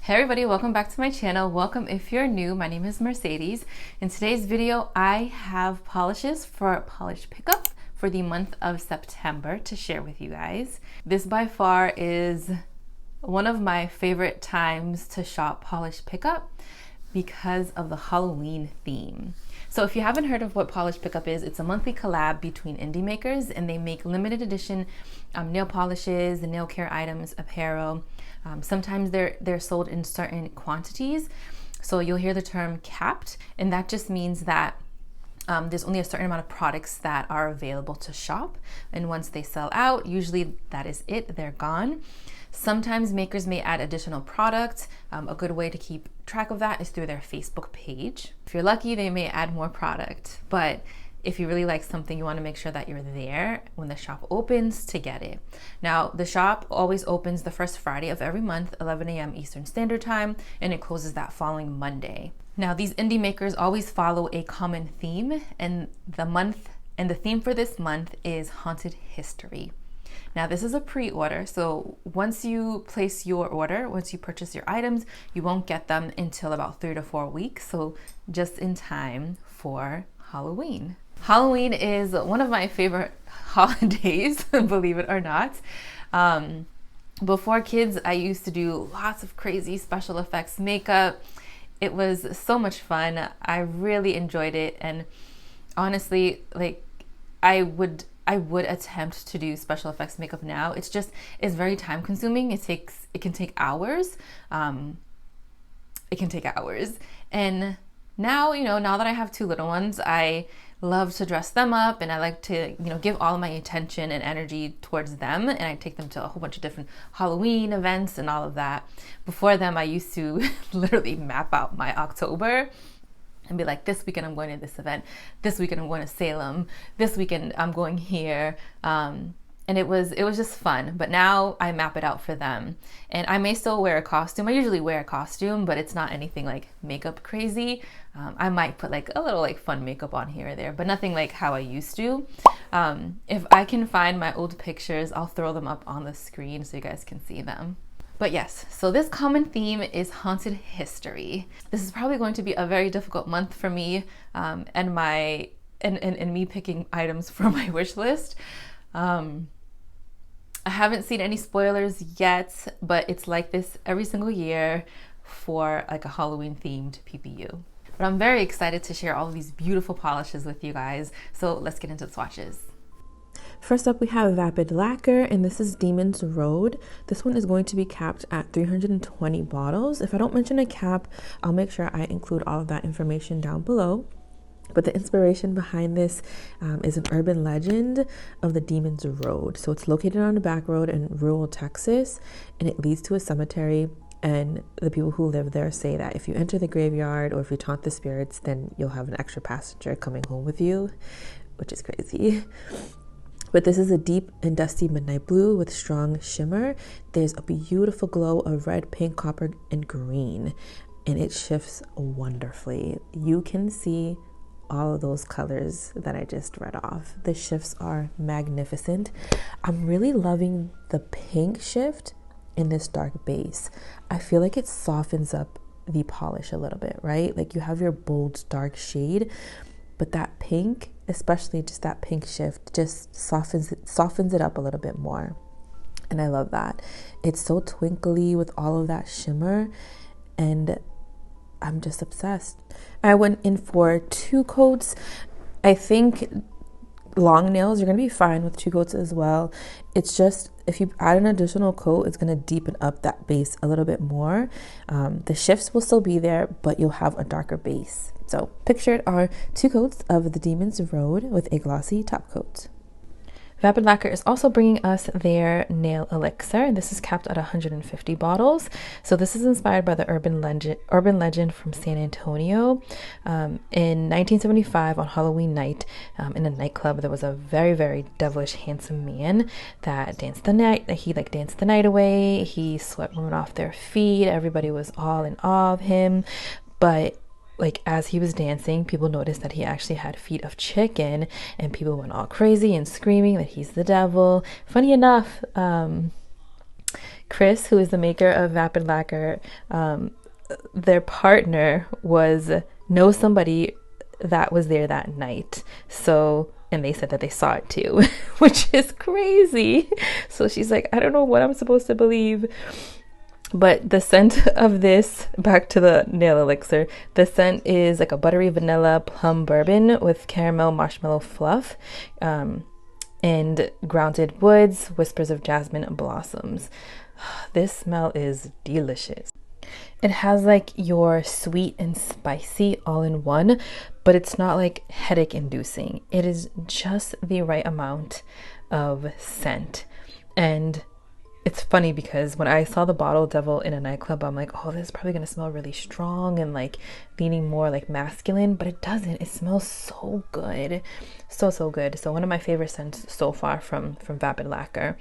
Hey everybody, welcome back to my channel. Welcome if you're new. My name is Mercedes. In today's video, I have polishes for polish pickup for the month of September to share with you guys. This by far is one of my favorite times to shop polish pickup because of the Halloween theme. So if you haven't heard of what Polish Pickup is, it's a monthly collab between indie makers, and they make limited edition nail polishes and nail care items, apparel. Sometimes they're sold in certain quantities. So you'll hear the term capped, and that just means that there's only a certain amount of products that are available to shop. And once they sell out, usually that is it, they're gone. Sometimes makers may add additional products. A good way to keep track of that is through their Facebook page. If you're lucky, they may add more product, but if you really like something, you want to make sure that you're there when the shop opens to get it. Now, the shop always opens the first Friday of every month, 11 a.m. Eastern Standard Time, and it closes that following Monday. Now, these indie makers always follow a common theme, and the theme for this month is Haunted History. Now, this is a pre-order, so once you place your order, once you purchase your items, you won't get them until about 3 to 4 weeks, so just in time for Halloween. Halloween is one of my favorite holidays, believe it or not. Before kids, I used to do lots of crazy special effects makeup. It was so much fun. I really enjoyed it, and honestly, like I would attempt to do special effects makeup now. It's very time consuming. It can take hours. It can take hours. And now, now that I have 2 little ones, I love to dress them up, and I like to, give all of my attention and energy towards them, and I take them to a whole bunch of different Halloween events and all of that. Before them, I used to literally map out my October and be like, this weekend I'm going to this event, this weekend I'm going to Salem, this weekend I'm going here. And it was just fun. But now I map it out for them. And I may still wear a costume. I usually wear a costume, but it's not anything like makeup crazy. I might put like a little like fun makeup on here or there, but nothing like how I used to. If I can find my old pictures, I'll throw them up on the screen so you guys can see them. But yes, so this common theme is haunted history. This is probably going to be a very difficult month for me, and me picking items for my wish list. I haven't seen any spoilers yet, but it's like this every single year for like a Halloween themed PPU. But I'm very excited to share all of these beautiful polishes with you guys. So let's get into the swatches. First up, we have Vapid Lacquer, and this is Demon's Road. This one is going to be capped at 320 bottles. If I don't mention a cap, I'll make sure I include all of that information down below. But the inspiration behind this is an urban legend of the Demon's Road. So it's located on a back road in rural Texas, and it leads to a cemetery. And the people who live there say that if you enter the graveyard or if you taunt the spirits, then you'll have an extra passenger coming home with you, which is crazy. But this is a deep and dusty midnight blue with strong shimmer. There's a beautiful glow of red, pink, copper, and green, and it shifts wonderfully. You can see all of those colors that I just read off. The shifts are magnificent. I'm really loving the pink shift in this dark base. I feel like it softens up the polish a little bit, right? Like you have your bold dark shade, but that pink, especially just that pink shift, just softens it up a little bit more. And I love that. It's so twinkly with all of that shimmer, and I'm just obsessed. I went in for 2 coats. I think long nails, you're going to be fine with 2 coats as well. It's just, if you add an additional coat, it's going to deepen up that base a little bit more. The shifts will still be there, but you'll have a darker base. So pictured are 2 coats of the Demon's Road with a glossy top coat. Vapid Lacquer is also bringing us their nail elixir. This is capped at 150 bottles. So this is inspired by the urban legend from San Antonio. In 1975, on Halloween night, in a nightclub, there was a very, very devilish, handsome man that danced the night away. He swept women off their feet. Everybody was all in awe of him, but like as he was dancing, people noticed that he actually had feet of chicken, and people went all crazy and screaming that he's the devil. Funny enough, Chris, who is the maker of Vapid Lacquer, their partner knows somebody that was there that night. So, and they said that they saw it too, which is crazy. So she's like, I don't know what I'm supposed to believe. But the scent of this, back to the nail elixir, the scent is like a buttery vanilla plum bourbon with caramel marshmallow fluff, and grounded woods, whispers of jasmine and blossoms. This smell is delicious. It has like your sweet and spicy all in one, but it's not like headache inducing. It is just the right amount of scent. And it's funny because when I saw the bottle devil in a nightclub, I'm like, oh, this is probably gonna smell really strong and like leaning more like masculine, but it doesn't. It smells so good. So good. So one of my favorite scents so far from Vapid Lacquer.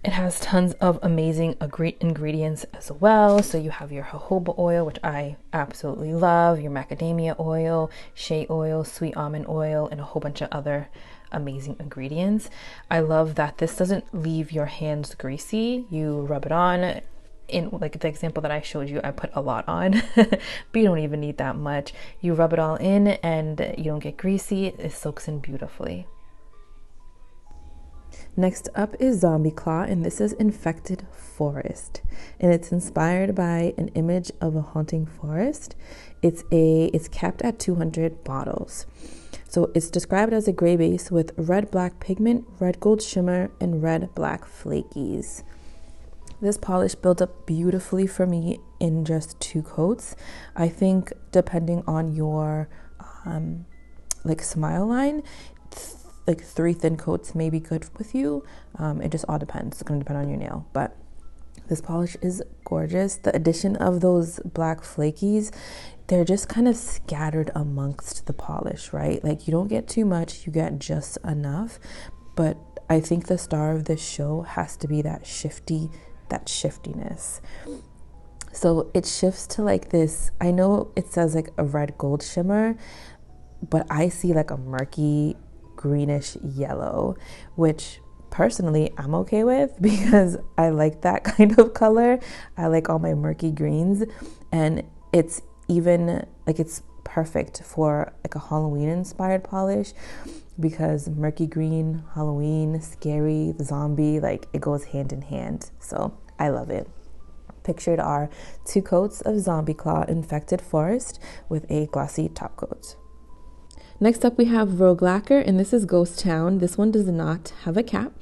It has tons of amazing ingredients as well. So you have your jojoba oil, which I absolutely love, your macadamia oil, shea oil, sweet almond oil, and a whole bunch of other amazing ingredients. I love that this doesn't leave your hands greasy. You rub it on. In like the example that I showed you, I put a lot on, but you don't even need that much. You rub it all in and you don't get greasy. It soaks in beautifully. Next up is Zombie Claw, and this is Infected Forest, and it's inspired by an image of a haunting forest. It's capped at 200 bottles. So it's described as a gray base with red-black pigment, red gold shimmer, and red-black flakies. This polish built up beautifully for me in just 2 coats. I think depending on your like smile line, like 3 thin coats may be good with you. It just all depends. It's going to depend on your nail, but this polish is gorgeous. The addition of those black flakies, they're just kind of scattered amongst the polish, right? Like you don't get too much, you get just enough. But I think the star of this show has to be that shiftiness. So it shifts to like this, I know it says like a red gold shimmer, but I see like a murky greenish yellow, which personally I'm okay with because I like that kind of color. I like all my murky greens, and it's even like it's perfect for like a Halloween inspired polish because murky green, Halloween, scary, the zombie, like it goes hand in hand. So I love it. Pictured are 2 coats of Zombie Claw Infected Forest with a glossy top coat. Next up we have Rogue Lacquer, and this is Ghost Town. This one does not have a cap.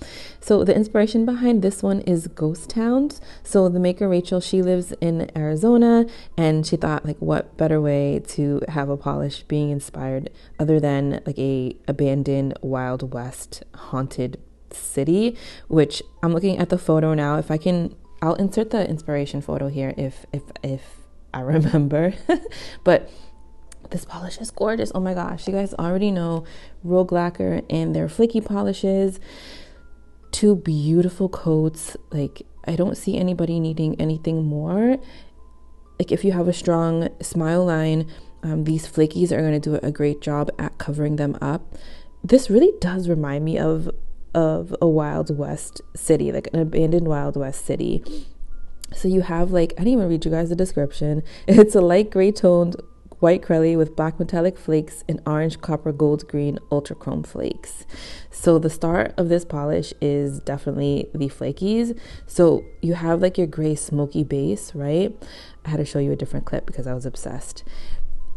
So the inspiration behind this one is ghost towns. So the maker, Rachel, she lives in Arizona, and she thought like what better way to have a polish being inspired other than like a abandoned Wild West haunted city, which I'm looking at the photo now. If I can, I'll insert the inspiration photo here if I remember. But this polish is gorgeous. Oh my gosh, you guys already know Rogue Lacquer and their flaky polishes. 2 beautiful coats. Like I don't see anybody needing anything more. Like if you have a strong smile line, these flakies are going to do a great job at covering them up. This really does remind me of a Wild West city, like an abandoned Wild West city. So you have like, I didn't even read you guys the description. It's a light gray toned white crelly with black metallic flakes and orange, copper, gold, green, ultra chrome flakes. So the star of this polish is definitely the flakies. So you have like your gray smoky base, right? I had to show you a different clip because I was obsessed.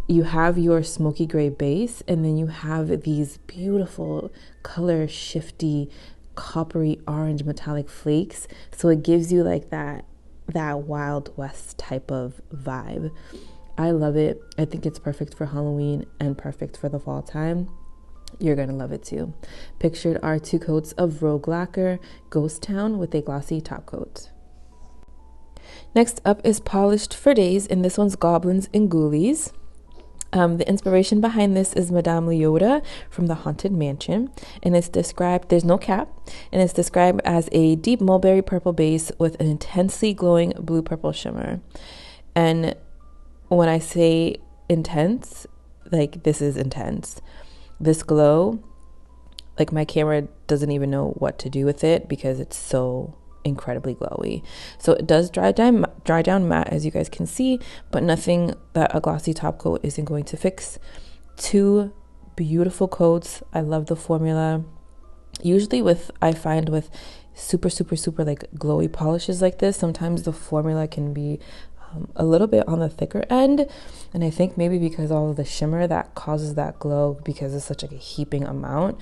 You have your smoky gray base, and then you have these beautiful color shifty coppery orange metallic flakes. So it gives you like that Wild West type of vibe. I love it. I think it's perfect for Halloween and perfect for the fall time. You're going to love it too. Pictured are 2 coats of Rogue Lacquer Ghost Town with a glossy top coat. Next up is Polished for Days, and this one's Goblins and Ghoulies. The inspiration behind this is Madame Leota from the Haunted Mansion, and it's described, there's no cap, and it's described as a deep mulberry purple base with an intensely glowing blue purple shimmer. And when I say intense, like this is intense. This glow, like my camera doesn't even know what to do with it because it's so incredibly glowy. So it does dry down matte, as you guys can see, but nothing that a glossy top coat isn't going to fix. 2 beautiful coats. I love the formula. Usually I find with super like glowy polishes like this, sometimes the formula can be a little bit on the thicker end, and I think maybe because all of the shimmer that causes that glow, because it's such like a heaping amount,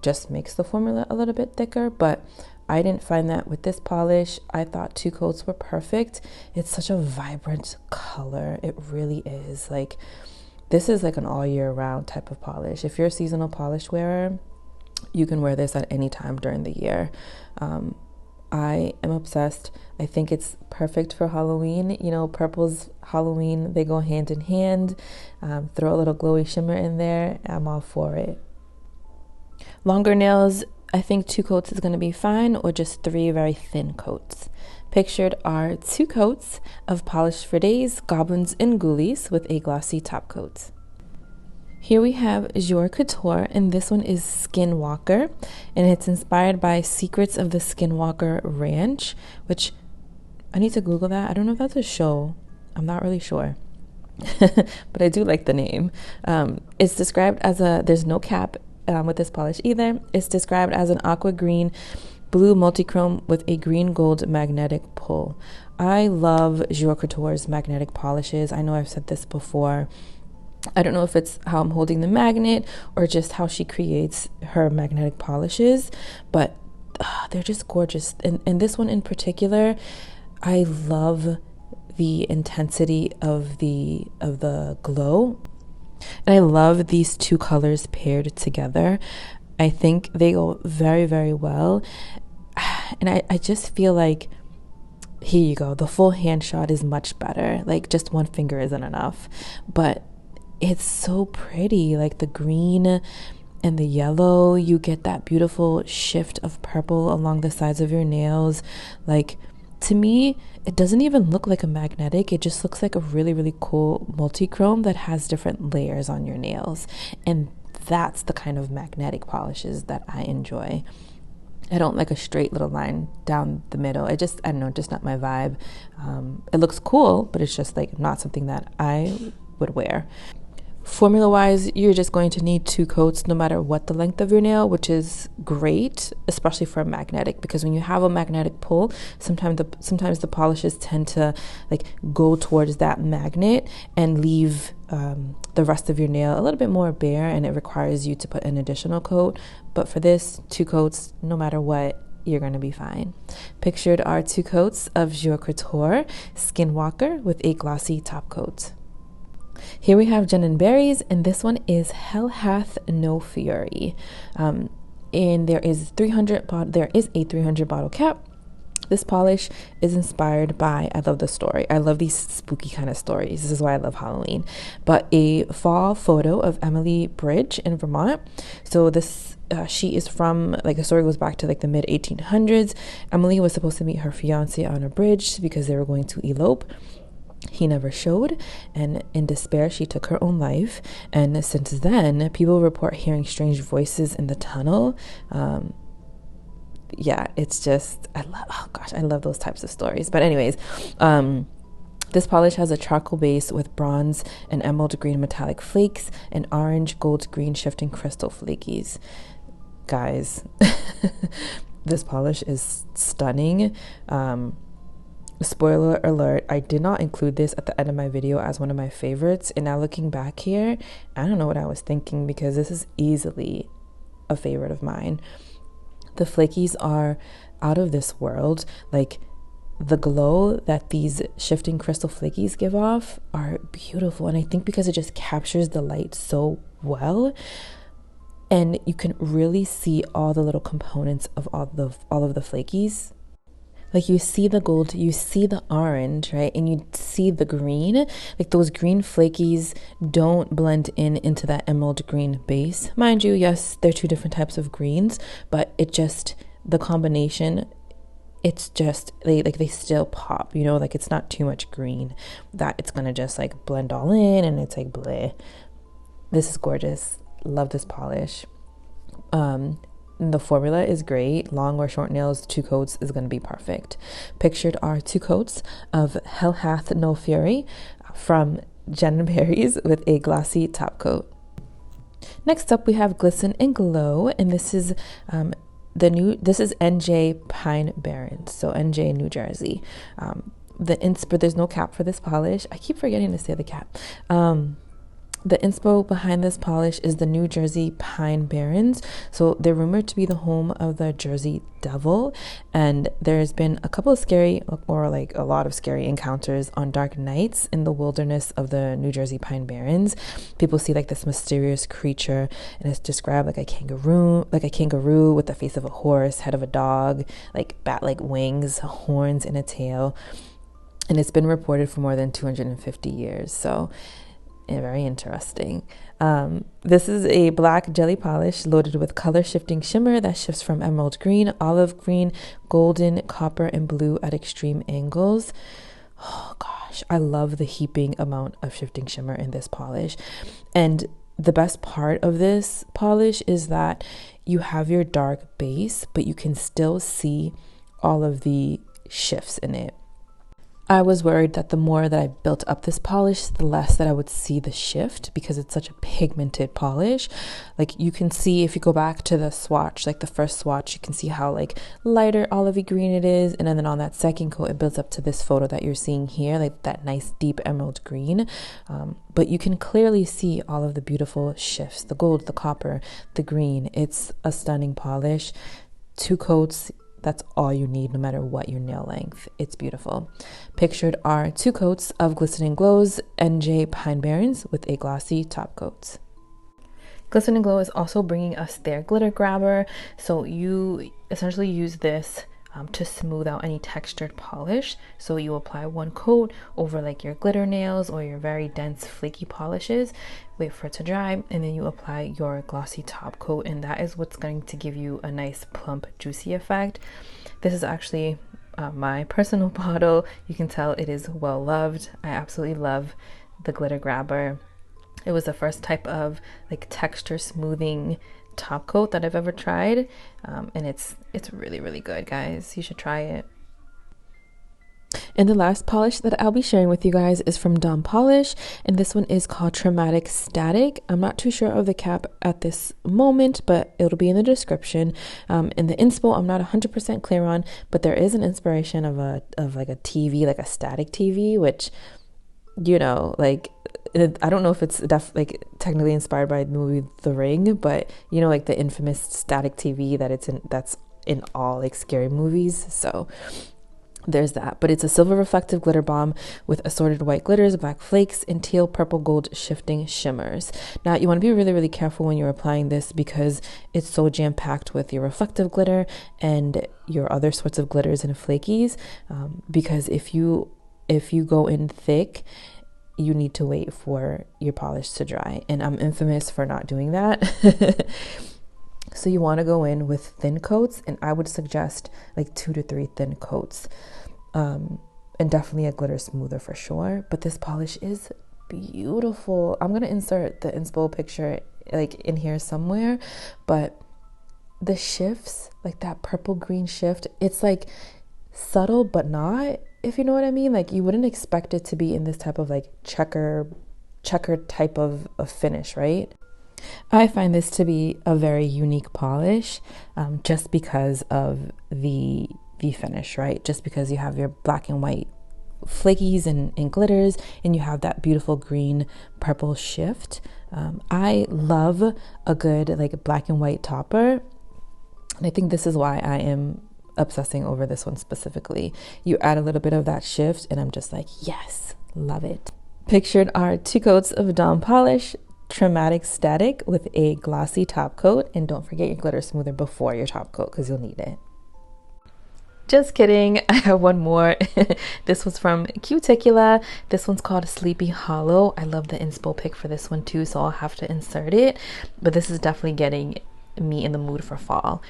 just makes the formula a little bit thicker. But I didn't find that with this polish. I thought 2 coats were perfect. It's such a vibrant color. It really is. Like, this is like an all year round type of polish. If you're a seasonal polish wearer, you can wear this at any time during the year. I am obsessed. I think it's perfect for Halloween. You know, purple's Halloween, they go hand in hand. Throw a little glowy shimmer in there. I'm all for it. Longer nails, I think 2 coats is going to be fine, or just 3 very thin coats. Pictured are 2 coats of Polish for Days Goblins and Ghoulies with a glossy top coat. Here we have Jior Courture, and this one is Skinwalker, and it's inspired by Secrets of the Skinwalker Ranch, which I need to Google that. I don't know if that's a show. I'm not really sure. But I do like the name. It's described as there's no cap with this polish either. It's described as an aqua green blue multichrome with a green gold magnetic pull. I love Jior Courture's magnetic polishes. I know I've said this before. I don't know if it's how I'm holding the magnet or just how she creates her magnetic polishes, but they're just gorgeous. And this one in particular, I love the intensity of the glow. And I love these 2 colors paired together. I think they go very, very well. And I just feel like, here you go, the full hand shot is much better. Like, just 1 finger isn't enough. But it's so pretty, like the green and the yellow. You get that beautiful shift of purple along the sides of your nails. Like, to me, it doesn't even look like a magnetic. It just looks like a really, really cool multi-chrome that has different layers on your nails. And that's the kind of magnetic polishes that I enjoy. I don't like a straight little line down the middle. I don't know, just not my vibe. It looks cool, but it's just like not something that I would wear. Formula wise, you're just going to need 2 coats no matter what the length of your nail, which is great, especially for a magnetic, because when you have a magnetic pull, sometimes the polishes tend to like go towards that magnet and leave the rest of your nail a little bit more bare, and it requires you to put an additional coat. But for this, 2 coats, no matter what, you're going to be fine. Pictured are 2 coats of Jior Courture Skinwalker with a glossy top coat. Here we have Jen&Berries, and this one is Hell Hath No Fury. And there is a 300 bottle cap. This polish is inspired by, I love the story. I love these spooky kind of stories. This is why I love Halloween. But a fall photo of Emily Bridge in Vermont. So this, she is from, like, the story goes back to like the mid 1800s. Emily was supposed to meet her fiance on a bridge because they were going to elope. He never showed, and in despair, she took her own life. And since then, people report hearing strange voices in the tunnel. Yeah, it's just, I love those types of stories. But anyways, this polish has a charcoal base with bronze and emerald green metallic flakes and orange, gold, green shifting crystal flakies. Guys, this polish is stunning. Spoiler alert, I did not include this at the end of my video as one of my favorites, and now looking back here, I don't know what I was thinking, because this is easily a favorite of mine. The flakies are out of this world. Like, the glow that these shifting crystal flakies give off are beautiful, and I think because it just captures the light so well, and you can really see all the little components of all of the flakies. Like, you see the gold, you see the orange, right? And you see the green. Like, those green flakies don't blend into that emerald green base. Mind you, yes, they're 2 different types of greens, but it just, the combination, it's just, they still pop, you know? Like, it's not too much green that it's gonna just like blend all in, and it's like bleh. This is gorgeous. Love this polish. the formula is great. Long or short nails, 2 coats is going to be perfect. Pictured are 2 coats of Hell Hath No Fury from Jen&Berries with a glossy top coat. Next up, we have Glisten Glow, and this is this is NJ Pine Barrens, so NJ, New Jersey. There's no cap for this polish. I keep forgetting to say the cap. The inspo behind this polish is the New Jersey Pine Barrens. So they're rumored to be the home of the Jersey Devil. And there's been a couple of scary, or like a lot of scary encounters on dark nights in the wilderness of the New Jersey Pine Barrens. People see like this mysterious creature, and it's described like a kangaroo with the face of a horse, head of a dog, like bat-like wings, horns, and a tail. And it's been reported for more than 250 years. So very interesting. This is a black jelly polish loaded with color shifting shimmer that shifts from emerald green, olive green, golden, copper, and blue at extreme angles. Oh gosh, I love the heaping amount of shifting shimmer in this polish. And the best part of this polish is that you have your dark base, but you can still see all of the shifts in it. I was worried that the more that I built up this polish, the less that I would see the shift, because it's such a pigmented polish. Like you can see, if you go back to the swatch, like the first swatch, you can see how like lighter olivey green it is. And then on that second coat, it builds up to this photo that you're seeing here, like that nice deep emerald green. But you can clearly see all of the beautiful shifts, the gold, the copper, the green. It's a stunning polish. 2 coats. That's all you need, no matter what your nail length. It's beautiful. Pictured are 2 coats of Glisten Glow's NJ Pine Barrens with a glossy top coat. Glisten Glow is also bringing us their glitter grabber. So you essentially use this to smooth out any textured polish. So you apply 1 coat over like your glitter nails or your very dense flaky polishes, wait for it to dry, and then you apply your glossy top coat, and that is what's going to give you a nice plump juicy effect. This is actually my personal bottle. You can tell it is well loved. I absolutely love the glitter grabber. It was the first type of like texture smoothing top coat that I've ever tried, and it's really, really good, guys. You should try it. And the last polish that I'll be sharing with you guys is from Dawn Polish, and this one is called Traumatic Static. I'm not too sure of the cap at this moment, but it'll be in the description. In the inspo, I'm not 100% clear on, but there is an inspiration of like a TV, like a static TV, which, you know, like, I don't know if it's like technically inspired by the movie The Ring, but you know, like the infamous static TV that's in all like scary movies. So there's that. But it's a silver reflective glitter bomb with assorted white glitters, black flakes, and teal, purple, gold shifting shimmers. Now you want to be really, really careful when you're applying this, because it's so jam-packed with your reflective glitter and your other sorts of glitters and flakies. Because if you go in thick, you need to wait for your polish to dry, and I'm infamous for not doing that. So you want to go in with thin coats, and I would suggest like 2 to 3 thin coats, and definitely a glitter smoother for sure. But this polish is beautiful. I'm gonna insert the inspo picture like in here somewhere, but the shifts, like that purple green shift, it's like subtle but not, if you know what I mean. Like you wouldn't expect it to be in this type of like checker type of finish, right? I find this to be a very unique polish, just because of the finish, right? Just because you have your black and white flakies and glitters, and you have that beautiful green purple shift. I love a good like black and white topper, and I think this is why I am obsessing over this one specifically. You add a little bit of that shift, and I'm just like, yes, love it. Pictured are 2 coats of Dawn Polish Traumatic Static with a glossy top coat, and don't forget your glitter smoother before your top coat, because you'll need it. Just kidding, I have one more. This was from Cuticula. This one's called Sleepy Hollow. I love the inspo pic for this one too, so I'll have to insert it, but this is definitely getting me in the mood for fall.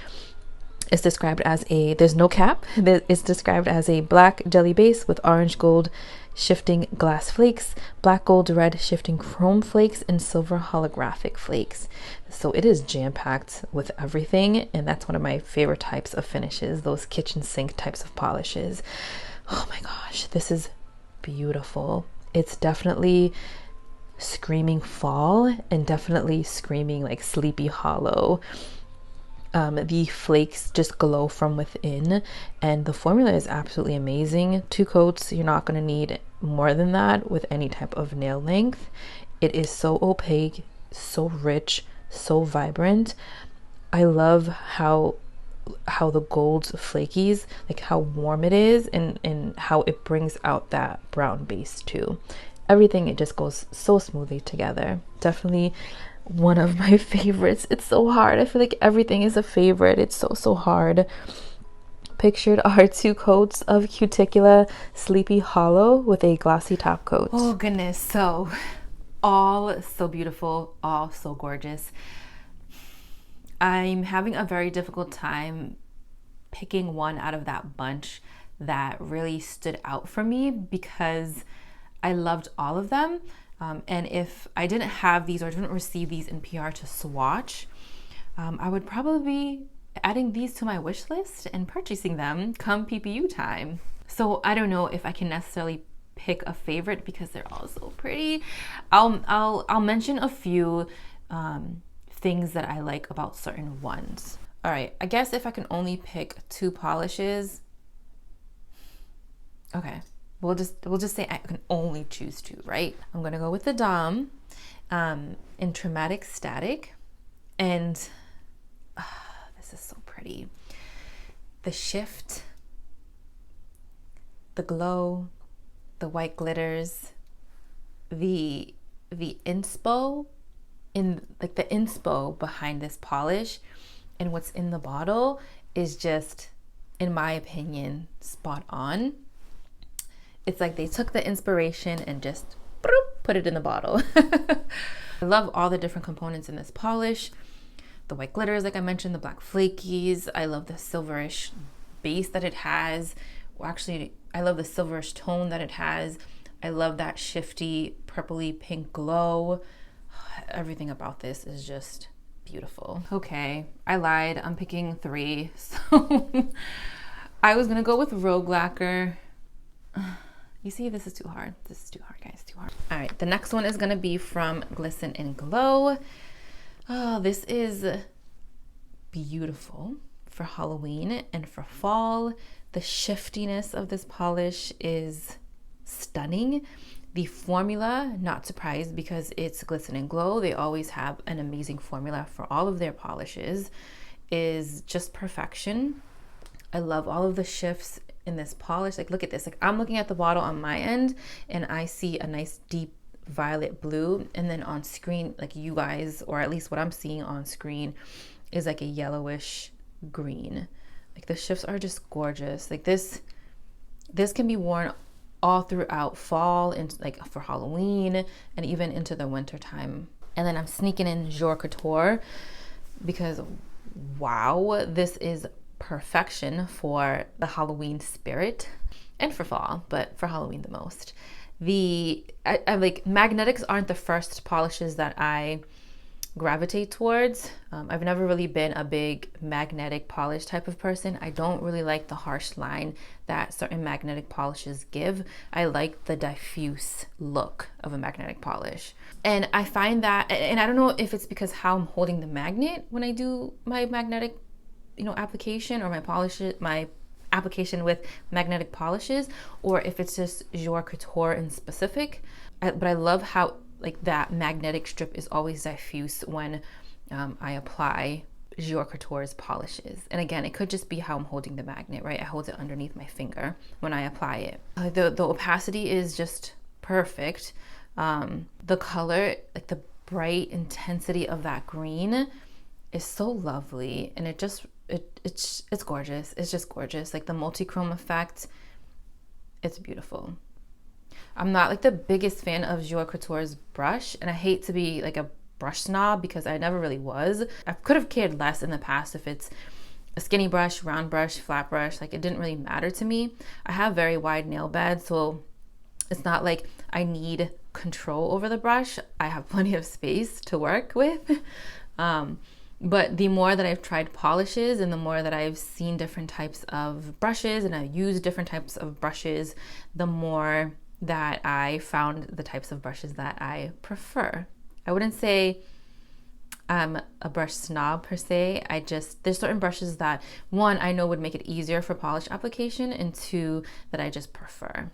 It's described as there's no cap. It's described as a black jelly base with orange gold shifting glass flakes, black gold red shifting chrome flakes, and silver holographic flakes. So it is jam-packed with everything, and that's one of my favorite types of finishes, those kitchen sink types of polishes. Oh my gosh, this is beautiful. It's definitely screaming fall and definitely screaming like Sleepy Hollow. The flakes just glow from within, and the formula is absolutely amazing. 2 coats, you're not going to need more than that with any type of nail length. It is so opaque, so rich, so vibrant. I love how the gold's flakies, like how warm it is, and how it brings out that brown base too. Everything, it just goes so smoothly together. Definitely one of my favorites. It's so hard. I feel like everything is a favorite. It's so hard. Pictured are 2 coats of Cuticula Sleepy Hollow with a glossy top coat. Oh goodness, so all so beautiful, all so gorgeous. I'm having a very difficult time picking one out of that bunch that really stood out for me because I loved all of them. And if I didn't have these or didn't receive these in PR to swatch, I would probably be adding these to my wish list and purchasing them come PPU time. So I don't know if I can necessarily pick a favorite because they're all so pretty. I'll mention a few things that I like about certain ones. All right, I guess if I can only pick 2 polishes, okay. We'll just say I can only choose 2, right? I'm gonna go with the Dom in Traumatic Static, and this is so pretty. The shift, the glow, the white glitters, the inspo the inspo behind this polish and what's in the bottle is just, in my opinion, spot on. It's like they took the inspiration and just put it in the bottle. I love all the different components in this polish. The white glitters, like I mentioned, the black flakies. I love the silverish base that it has. Well, actually, I love the silverish tone that it has. I love that shifty purpley pink glow. Everything about this is just beautiful. Okay, I lied. I'm picking 3. So I was gonna go with Rogue Lacquer. You see, this is too hard. This is too hard, guys, too hard. All right, the next one is gonna be from Glisten Glow. Oh, this is beautiful for Halloween and for fall. The shiftiness of this polish is stunning. The formula, not surprised because it's Glisten Glow. They always have an amazing formula for all of their polishes, is just perfection. I love all of the shifts in this polish. Like, look at this. Like, I'm looking at the bottle on my end and I see a nice deep violet blue, and then on screen, like you guys, or at least what I'm seeing on screen, is like a yellowish green. Like, the shifts are just gorgeous. Like, this can be worn all throughout fall and like for Halloween and even into the winter time. And then I'm sneaking in Jior Courture because wow, this is perfection for the Halloween spirit and for fall, but for Halloween the most. I like, magnetics aren't the first polishes that I gravitate towards. I've never really been a big magnetic polish type of person. I don't really like the harsh line that certain magnetic polishes give. I like the diffuse look of a magnetic polish. And I find that, and I don't know if it's because how I'm holding the magnet when I do my magnetic, application, or my application with magnetic polishes, or if it's just Jior Courture in specific. But I love how like that magnetic strip is always diffuse when I apply Jior Courture's polishes. And again, it could just be how I'm holding the magnet, right? I hold it underneath my finger when I apply it. The opacity is just perfect. The color, like the bright intensity of that green is so lovely, and it's gorgeous. It's just gorgeous. Like the multi-chrome effect, it's beautiful. I'm not like the biggest fan of Jior Couture's brush, and I hate to be like a brush snob because I never really was. I could have cared less in the past if it's a skinny brush, round brush, flat brush, like it didn't really matter to me. I have very wide nail beds, so it's not like I need control over the brush. I have plenty of space to work with. But the more that I've tried polishes and the more that I've seen different types of brushes and I've used different types of brushes, the more that I found the types of brushes that I prefer. I wouldn't say I'm a brush snob per se. There's certain brushes that, one, I know would make it easier for polish application, and two, that I just prefer.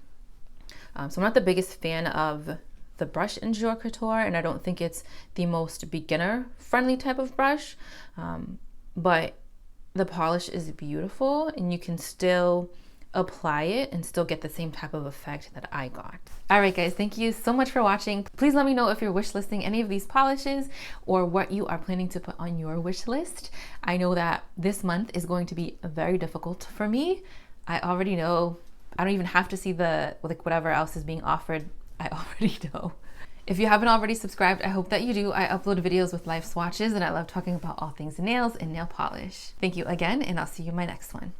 So I'm not the biggest fan of the brush in Jior Courture, and I don't think it's the most beginner friendly type of brush, but the polish is beautiful and you can still apply it and still get the same type of effect that I got. All right guys, thank you so much for watching. Please let me know if you're wish listing any of these polishes or what you are planning to put on your wish list. I know that this month is going to be very difficult for me. I already know. I don't even have to see the whatever else is being offered. I already know. If you haven't already subscribed, I hope that you do. I upload videos with live swatches and I love talking about all things nails and nail polish. Thank you again, and I'll see you in my next one.